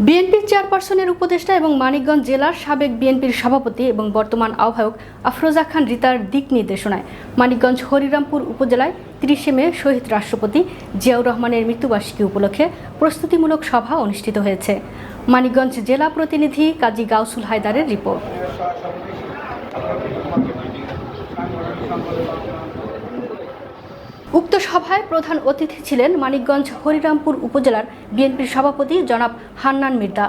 বিএনপির চেয়ারপারসনের উপদেষ্টা এবং মানিকগঞ্জ জেলার সাবেক বিএনপির সভাপতি এবং বর্তমান আহ্বায়ক আফরোজা খান রিতার দিক নির্দেশনায় মানিকগঞ্জ হরিরামপুর উপজেলায় ৩০ মে শহীদ রাষ্ট্রপতি জিয়াউর রহমানের মৃত্যুবার্ষিকী উপলক্ষে প্রস্তুতিমূলক সভা অনুষ্ঠিত হয়েছে। মানিকগঞ্জ জেলা প্রতিনিধি কাজী গাউসুল হায়দারের রিপোর্ট। উক্ত সভায় প্রধান অতিথি ছিলেন মানিকগঞ্জ হরিরামপুর উপজেলার বিএনপির সভাপতি জনাব হান্নান মির্জা,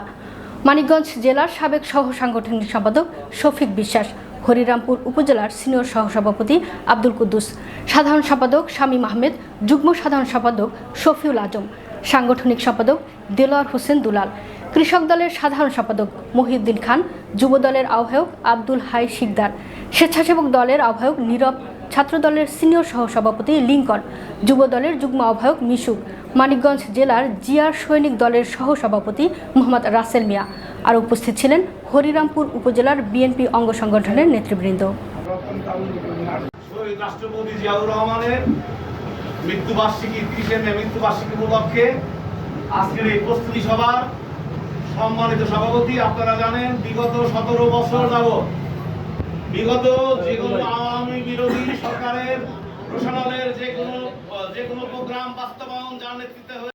মানিকগঞ্জ জেলার সাবেক সহ সাংগঠনিক সম্পাদক শফিক বিশ্বাস, হরিরামপুর উপজেলার সিনিয়র সহসভাপতি আব্দুল কুদ্দুস, সাধারণ সম্পাদক শামীম আহমেদ, যুগ্ম সাধারণ সম্পাদক শফিউল আজম, সাংগঠনিক সম্পাদক দেলোয়ার হোসেন দুলাল, কৃষক দলের সাধারণ সম্পাদক মহিউদ্দিন খান, যুব দলের আহ্বায়ক আব্দুল হাই শিকদার, স্বেচ্ছাসেবক দলের আহ্বায়ক নীরব, ছাত্র দলের সিনিয়র সহসভাপতি লিঙ্কন, যুব দলের যুগ্ম আহ্বায়ক মিশুক, মানিকগঞ্জ জেলার জিয়ার সৈনিক দলের সহসভাপতি মোহাম্মদ রাসেল মিয়া। আর উপস্থিত ছিলেন হরিরামপুর উপজেলার বিএনপি অঙ্গ সংগঠনের নেতৃবৃন্দ। শহীদ রাষ্ট্রপতি জিয়াউর রহমানের মৃত্যুবার্ষিকী ৩০ মে মৃত্যুবার্ষিকী উপলক্ষে আজকের এই প্রস্তুতি সভার সম্মানিত সভাপতি, আপনারা জানেন বিগত ১৭ বছর যাবৎ বিগত যেগুলো আওয়ামী বিরোধী সরকারের প্রশাসনের যে কোনো প্রোগ্রাম বাস্তবায়ন যার নেতৃত্বে